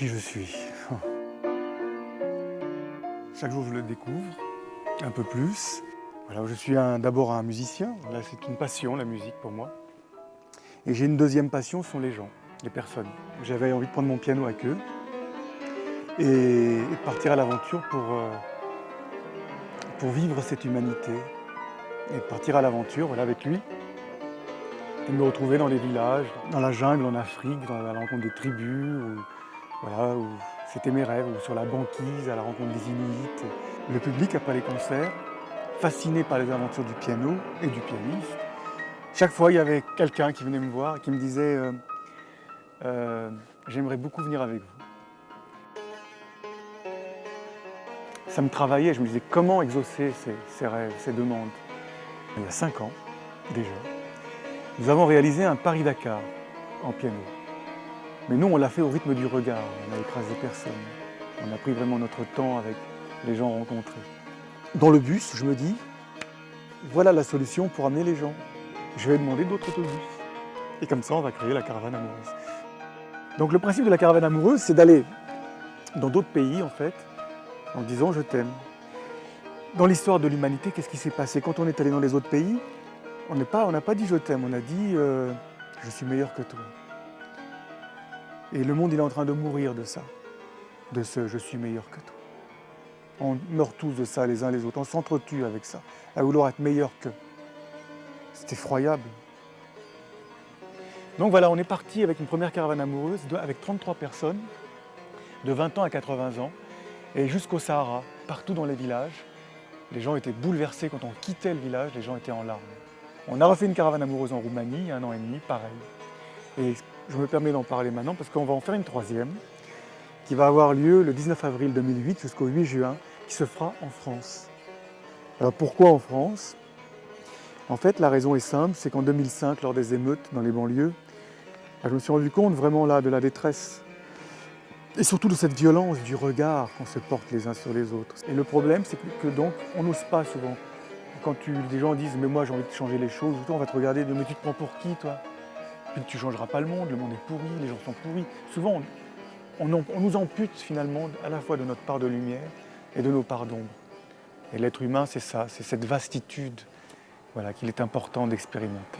qui je suis. Chaque jour, je le découvre un peu plus. Voilà, je suis d'abord un musicien. Là, c'est une passion, la musique, pour moi. Et j'ai une deuxième passion, ce sont les gens, les personnes. J'avais envie de prendre mon piano avec eux et de partir à l'aventure pour vivre cette humanité. Et de partir à l'aventure, voilà, avec lui. Et de me retrouver dans les villages, dans la jungle en Afrique, à la rencontre des tribus, voilà, où c'était mes rêves, ou sur la banquise, à la rencontre des Inuits. Le public, après les concerts, fasciné par les aventures du piano et du pianiste, chaque fois, il y avait quelqu'un qui venait me voir et qui me disait j'aimerais beaucoup venir avec vous. Ça me travaillait, je me disais comment exaucer ces rêves, ces demandes. Il y a 5 ans déjà, nous avons réalisé un Paris-Dakar en piano. Mais nous, on l'a fait au rythme du regard, on n'a écrasé personne. On a pris vraiment notre temps avec les gens rencontrés. Dans le bus, je me dis, voilà la solution pour amener les gens. Je vais demander d'autres autobus. Et comme ça, on va créer la caravane amoureuse. Donc le principe de la caravane amoureuse, c'est d'aller dans d'autres pays, en fait, en disant « je t'aime ». Dans l'histoire de l'humanité, qu'est-ce qui s'est passé? Quand on est allé dans les autres pays, on n'a pas dit « je t'aime », on a dit « je suis meilleur que toi ». Et le monde, il est en train de mourir de ça, de ce « je suis meilleur que toi ». On meurt tous de ça, les uns les autres, on s'entretue avec ça, à vouloir être meilleur qu'eux. C'est effroyable. Donc voilà, on est parti avec une première caravane amoureuse, avec 33 personnes, de 20 ans à 80 ans, et jusqu'au Sahara, partout dans les villages. Les gens étaient bouleversés quand on quittait le village, les gens étaient en larmes. On a refait une caravane amoureuse en Roumanie, il y a 1 an et demi, pareil. Et je me permets d'en parler maintenant parce qu'on va en faire une troisième, qui va avoir lieu le 19 avril 2008 jusqu'au 8 juin, qui se fera en France. Alors pourquoi en France? En fait, la raison est simple, c'est qu'en 2005, lors des émeutes dans les banlieues, je me suis rendu compte vraiment là de la détresse et surtout de cette violence du regard qu'on se porte les uns sur les autres. Et le problème, c'est que donc on n'ose pas souvent. Quand des gens disent « mais moi j'ai envie de changer les choses », on va te regarder, « mais tu te prends pour qui toi? Puis tu ne changeras pas le monde est pourri, les gens sont pourris ». Souvent, on nous ampute finalement à la fois de notre part de lumière et de nos parts d'ombre. Et l'être humain, c'est ça, c'est cette vastitude, voilà, qu'il est important d'expérimenter.